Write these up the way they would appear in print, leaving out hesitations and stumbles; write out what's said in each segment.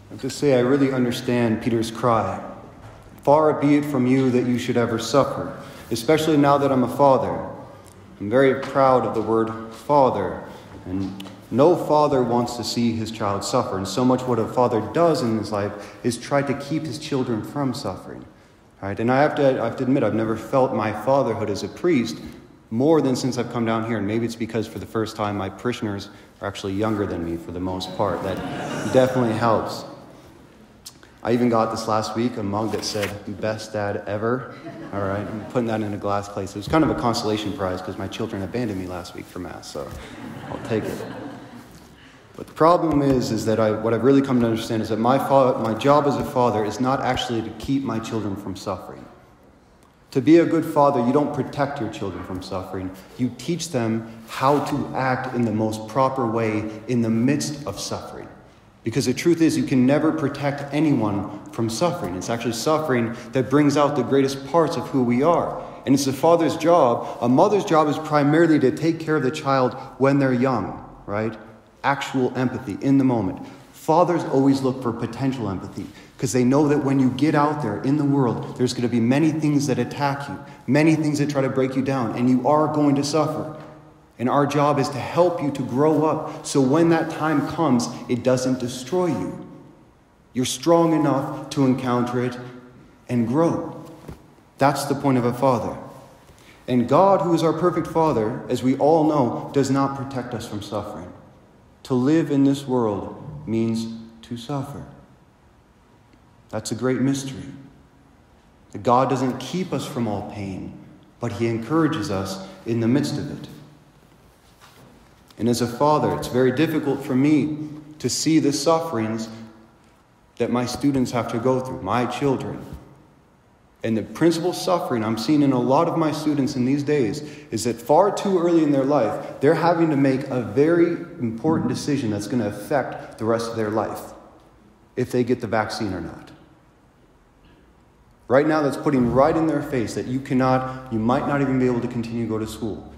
I have to say, I really understand Peter's cry. Far be it from you that you should ever suffer, especially now that I'm a father. I'm very proud of the word father, and no father wants to see his child suffer, and so much what a father does in his life is try to keep his children from suffering. Right? And I have to admit, I've never felt my fatherhood as a priest more than since I've come down here, and maybe it's because for the first time my parishioners are actually younger than me for the most part. That definitely helps. I even got this last week, a mug that said, "Best Dad Ever." All right, I'm putting that in a glass case. It was kind of a consolation prize because my children abandoned me last week for Mass, so I'll take it. But the problem is that what I've really come to understand is that my job as a father is not actually to keep my children from suffering. To be a good father, you don't protect your children from suffering. You teach them how to act in the most proper way in the midst of suffering. Because the truth is, you can never protect anyone from suffering. It's actually suffering that brings out the greatest parts of who we are. And it's a father's job. A mother's job is primarily to take care of the child when they're young, right? Actual empathy in the moment. Fathers always look for potential empathy because they know that when you get out there in the world, there's going to be many things that attack you, many things that try to break you down, and you are going to suffer. And our job is to help you to grow up so when that time comes, it doesn't destroy you. You're strong enough to encounter it and grow. That's the point of a father. And God, who is our perfect Father, as we all know, does not protect us from suffering. To live in this world means to suffer. That's a great mystery. That God doesn't keep us from all pain, but He encourages us in the midst of it. And as a father, it's very difficult for me to see the sufferings that my students have to go through, my children. And the principal suffering I'm seeing in a lot of my students in these days is that far too early in their life, they're having to make a very important decision that's going to affect the rest of their life, if they get the vaccine or not. Right now, that's putting right in their face that you might not even be able to continue to go to school.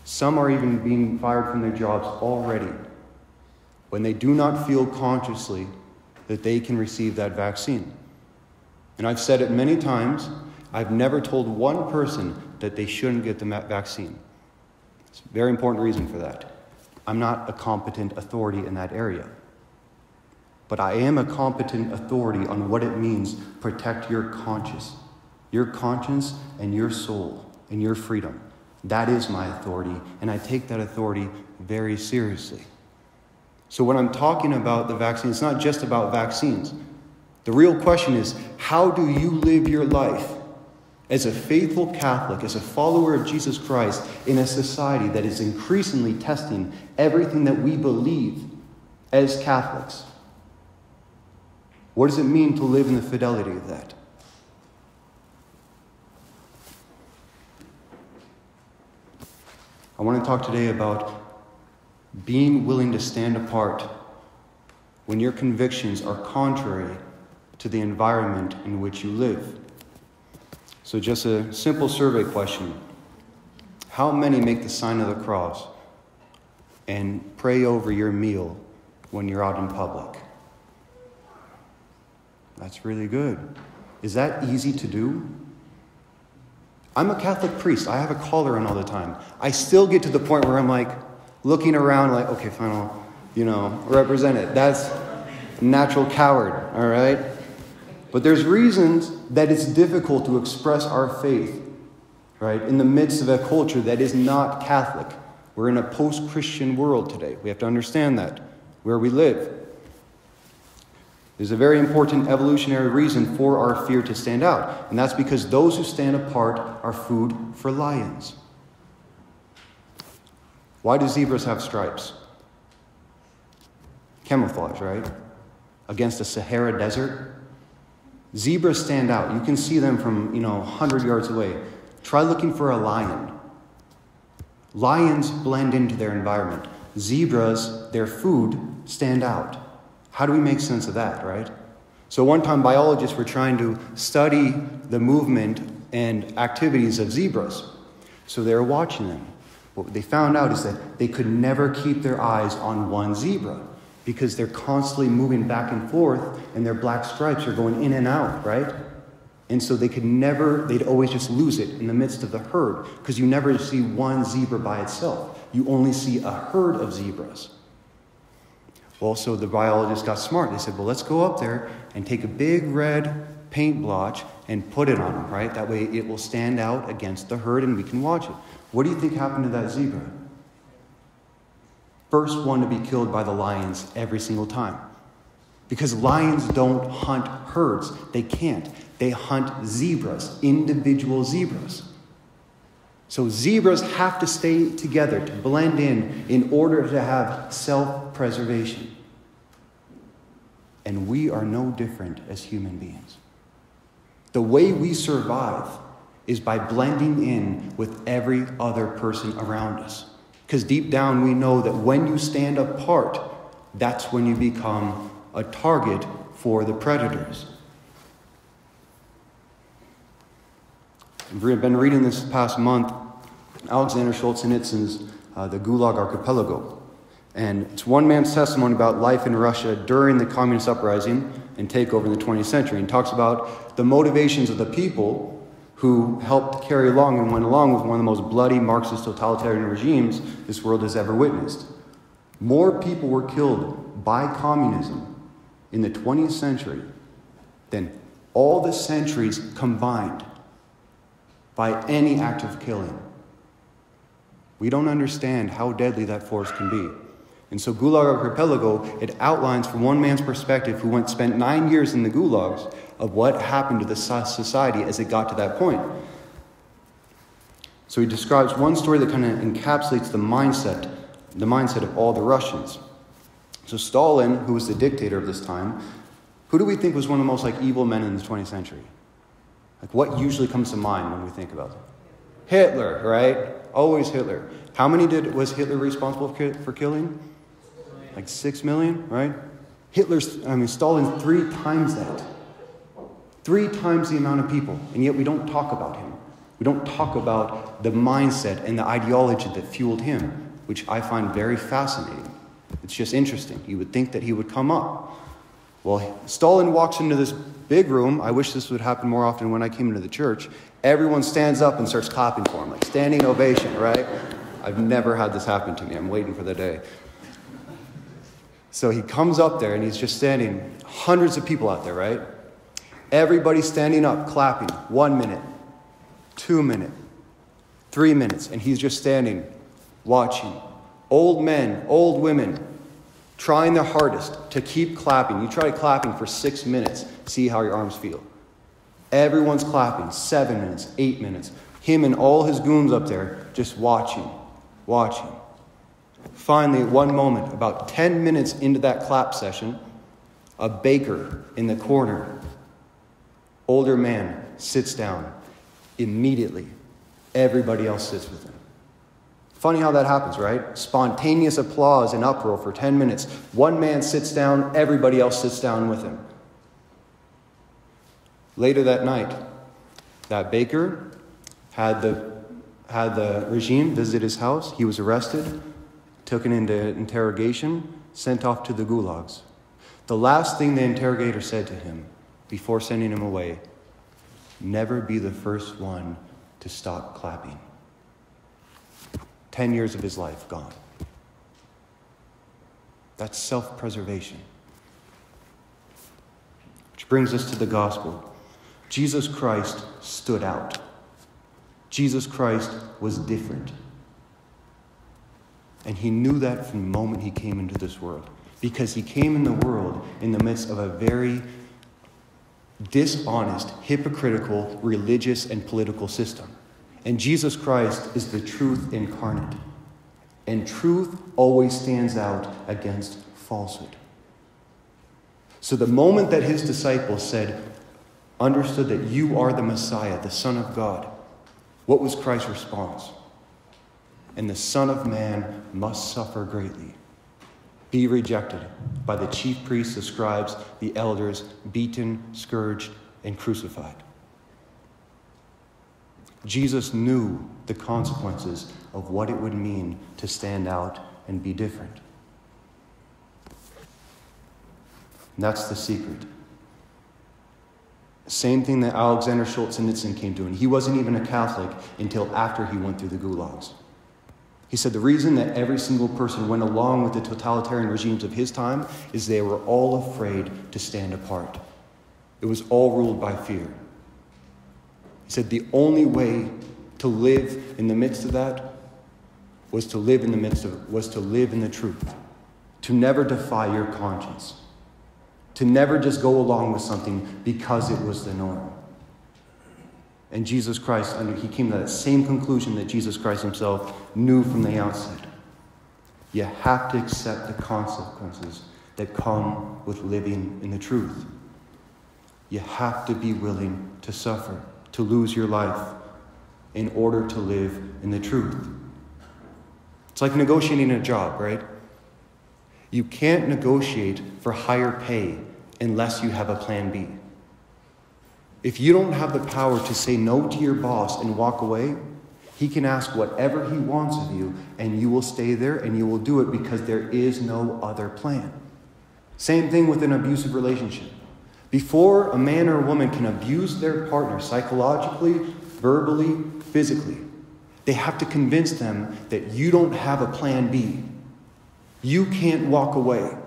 Some are even being fired from their jobs already when they do not feel consciously that they can receive that vaccine. And I've said it many times, I've never told one person that they shouldn't get the vaccine. It's a very important reason for that. I'm not a competent authority in that area. But I am a competent authority on what it means to protect your conscience and your soul and your freedom. That is my authority, and I take that authority very seriously. So when I'm talking about the vaccine, it's not just about vaccines. The real question is, how do you live your life as a faithful Catholic, as a follower of Jesus Christ, in a society that is increasingly testing everything that we believe as Catholics? What does it mean to live in the fidelity of that? I want to talk today about being willing to stand apart when your convictions are contrary to the environment in which you live. So just a simple survey question. How many make the sign of the cross and pray over your meal when you're out in public? That's really good. Is that easy to do? I'm a Catholic priest. I have a collar on all the time. I still get to the point where I'm like looking around like, okay, fine, I'll, represent it. That's natural coward, all right? But there's reasons that it's difficult to express our faith, right, in the midst of a culture that is not Catholic. We're in a post-Christian world today. We have to understand that, where we live. There's a very important evolutionary reason for our fear to stand out, and that's because those who stand apart are food for lions. Why do zebras have stripes? Camouflage, right? Against the Sahara Desert. Zebras stand out. You can see them from, 100 yards away. Try looking for a lion. Lions blend into their environment. Zebras, their food, stand out. How do we make sense of that, right? So one time biologists were trying to study the movement and activities of zebras. So they were watching them. What they found out is that they could never keep their eyes on one zebra because they're constantly moving back and forth and their black stripes are going in and out, right? And so they'd always just lose it in the midst of the herd, because you never see one zebra by itself. You only see a herd of zebras. Well, so the biologists got smart. They said, well, let's go up there and take a big red paint blotch and put it on them, right? That way it will stand out against the herd and we can watch it. What do you think happened to that zebra? First one to be killed by the lions every single time. Because lions don't hunt herds. They can't. They hunt zebras, individual zebras. So zebras have to stay together, to blend in order to have self-preservation. And we are no different as human beings. The way we survive is by blending in with every other person around us. Because deep down we know that when you stand apart, that's when you become a target for the predators. I've been reading this past month Alexander Solzhenitsyn's The Gulag Archipelago. And it's one man's testimony about life in Russia during the communist uprising and takeover in the 20th century. And talks about the motivations of the people who helped carry along and went along with one of the most bloody Marxist totalitarian regimes this world has ever witnessed. More people were killed by communism in the 20th century than all the centuries combined by any act of killing. We don't understand how deadly that force can be. And so Gulag Archipelago, it outlines from one man's perspective who spent 9 years in the gulags of what happened to the society as it got to that point. So he describes one story that kind of encapsulates the mindset of all the Russians. So Stalin, who was the dictator of this time, who do we think was one of the most evil men in the 20th century? What usually comes to mind when we think about it? Hitler, right? Always Hitler. How many was Hitler responsible for killing? 6 million, right? Stalin 3 times that. 3 times the amount of people, and yet we don't talk about him. We don't talk about the mindset and the ideology that fueled him, which I find very fascinating. It's just interesting. You would think that he would come up. Well, Stalin walks into this big room. I wish this would happen more often when I came into the church. Everyone stands up and starts clapping for him, standing ovation, right? I've never had this happen to me. I'm waiting for the day. So he comes up there and he's just standing, hundreds of people out there, right? Everybody standing up, clapping, 1 minute, 2 minutes, 3 minutes, and he's just standing, watching. Old men, old women, trying their hardest to keep clapping. You try clapping for 6 minutes, see how your arms feel. Everyone's clapping, 7 minutes, 8 minutes. Him and all his goons up there just watching. Finally, at one moment, about 10 minutes into that clap session, a baker in the corner, older man, sits down. Immediately, everybody else sits with him. Funny how that happens, right? Spontaneous applause and uproar for 10 minutes. One man sits down, everybody else sits down with him. Later that night, that baker had the regime visit his house. He was arrested, taken into interrogation, sent off to the gulags. The last thing the interrogator said to him before sending him away, never be the first one to stop clapping. 10 years of his life gone. That's self-preservation. Which brings us to the gospel. Jesus Christ stood out. Jesus Christ was different. And he knew that from the moment he came into this world. Because he came in the world in the midst of a very dishonest, hypocritical, religious, and political system. And Jesus Christ is the truth incarnate. And truth always stands out against falsehood. So the moment that his disciples understood that you are the Messiah, the Son of God, what was Christ's response? And the Son of Man must suffer greatly, be rejected by the chief priests, the scribes, the elders, beaten, scourged, and crucified. Jesus knew the consequences of what it would mean to stand out and be different. And that's the secret. Same thing that Alexander Solzhenitsyn came to, and he wasn't even a Catholic until after he went through the gulags. He said the reason that every single person went along with the totalitarian regimes of his time is they were all afraid to stand apart. It was all ruled by fear. He said the only way to live in the midst of that was to live in the truth, to never defy your conscience, to never just go along with something because it was the norm. And Jesus Christ, he came to that same conclusion that Jesus Christ himself knew from the outset. You have to accept the consequences that come with living in the truth. You have to be willing to suffer, to lose your life in order to live in the truth. It's like negotiating a job, right? You can't negotiate for higher pay unless you have a plan B. If you don't have the power to say no to your boss and walk away, he can ask whatever he wants of you, and you will stay there and you will do it because there is no other plan. Same thing with an abusive relationship. Before a man or a woman can abuse their partner psychologically, verbally, physically, they have to convince them that you don't have a plan B. You can't walk away.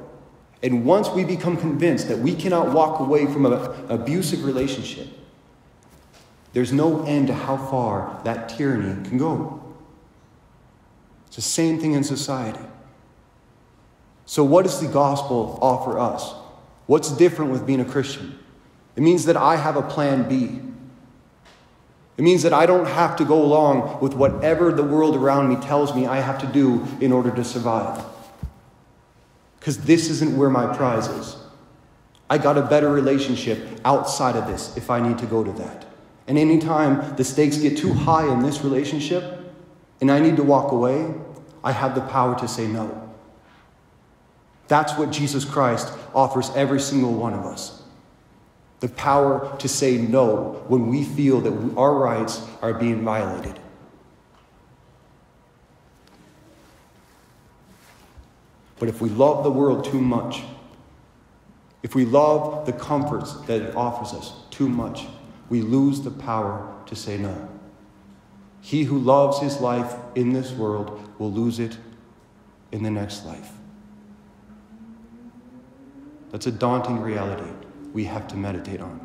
And once we become convinced that we cannot walk away from an abusive relationship, there's no end to how far that tyranny can go. It's the same thing in society. So what does the gospel offer us? What's different with being a Christian? It means that I have a plan B. It means that I don't have to go along with whatever the world around me tells me I have to do in order to survive. Because this isn't where my prize is. I got a better relationship outside of this if I need to go to that. And anytime the stakes get too high in this relationship and I need to walk away, I have the power to say no. That's what Jesus Christ offers every single one of us. The power to say no when we feel that our rights are being violated. But if we love the world too much, if we love the comforts that it offers us too much, we lose the power to say no. He who loves his life in this world will lose it in the next life. That's a daunting reality we have to meditate on.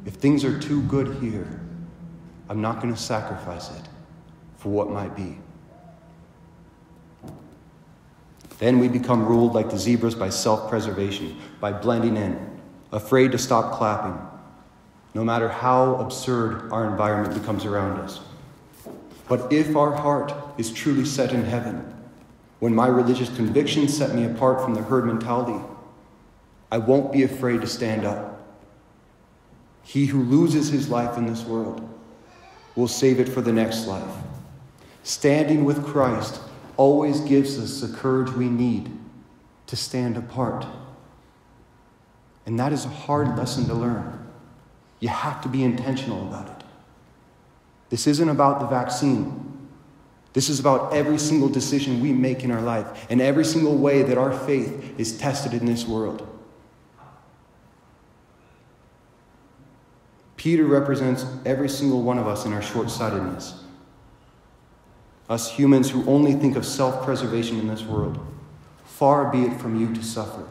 If things are too good here, I'm not going to sacrifice it for what might be. Then we become ruled like the zebras by self-preservation, by blending in, afraid to stop clapping, no matter how absurd our environment becomes around us. But if our heart is truly set in heaven, when my religious convictions set me apart from the herd mentality, I won't be afraid to stand up. He who loses his life in this world will save it for the next life. Standing with Christ always gives us the courage we need to stand apart. And that is a hard lesson to learn. You have to be intentional about it. This isn't about the vaccine. This is about every single decision we make in our life and every single way that our faith is tested in this world. Peter represents every single one of us in our short-sightedness. Us humans who only think of self-preservation in this world. Far be it from you to suffer.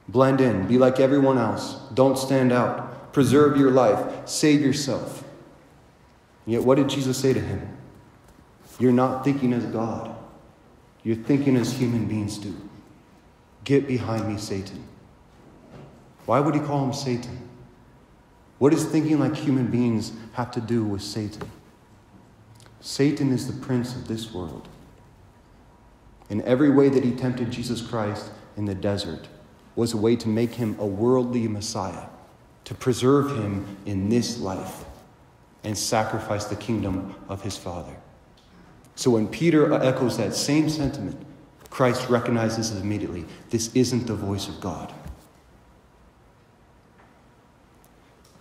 Blend in. Be like everyone else. Don't stand out. Preserve your life. Save yourself. Yet what did Jesus say to him? You're not thinking as God. You're thinking as human beings do. Get behind me, Satan. Why would he call him Satan? What does thinking like human beings have to do with Satan? Satan is the prince of this world. In every way that he tempted Jesus Christ in the desert was a way to make him a worldly Messiah, to preserve him in this life and sacrifice the kingdom of his Father. So when Peter echoes that same sentiment, Christ recognizes immediately, this isn't the voice of God.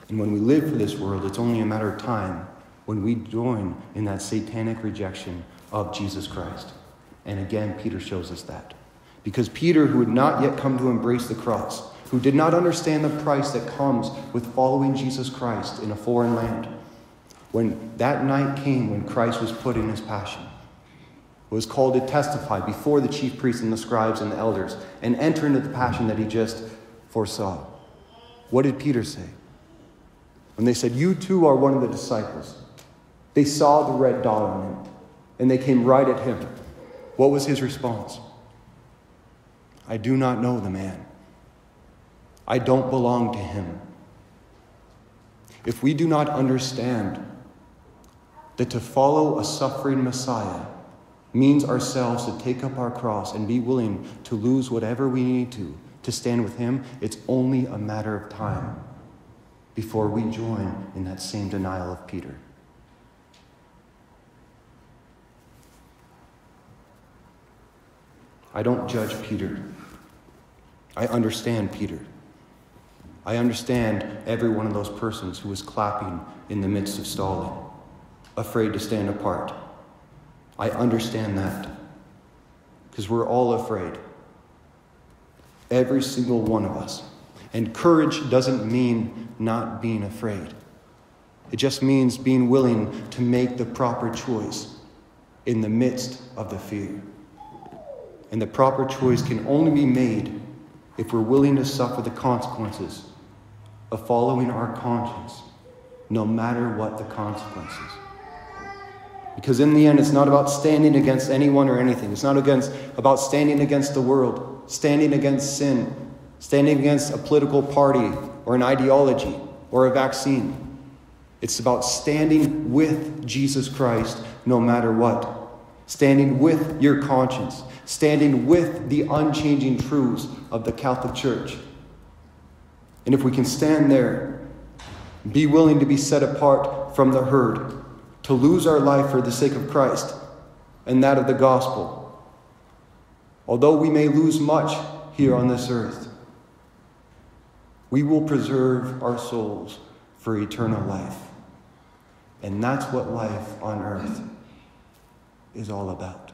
And when we live for this world, it's only a matter of time when we join in that satanic rejection of Jesus Christ. And again, Peter shows us that. Because Peter, who had not yet come to embrace the cross, who did not understand the price that comes with following Jesus Christ in a foreign land, when that night came when Christ was put in his passion, was called to testify before the chief priests and the scribes and the elders and enter into the passion that he just foresaw. What did Peter say? When they said, "You too are one of the disciples," they saw the red dot on him and they came right at him. What was his response? "I do not know the man. I don't belong to him." If we do not understand that to follow a suffering Messiah means ourselves to take up our cross and be willing to lose whatever we need to stand with him, it's only a matter of time before we join in that same denial of Peter. I don't judge Peter. I understand Peter. I understand every one of those persons who was clapping in the midst of Stalin, afraid to stand apart. I understand that, because we're all afraid. Every single one of us. And courage doesn't mean not being afraid. It just means being willing to make the proper choice in the midst of the fear. And the proper choice can only be made if we're willing to suffer the consequences of following our conscience, no matter what the consequences. Because in the end, it's not about standing against anyone or anything. It's not about standing against the world, standing against sin, standing against a political party or an ideology or a vaccine. It's about standing with Jesus Christ no matter what. Standing with your conscience. Standing with the unchanging truths of the Catholic Church. And if we can stand there, be willing to be set apart from the herd, to lose our life for the sake of Christ and that of the gospel, although we may lose much here on this earth, we will preserve our souls for eternal life. And that's what life on earth is all about.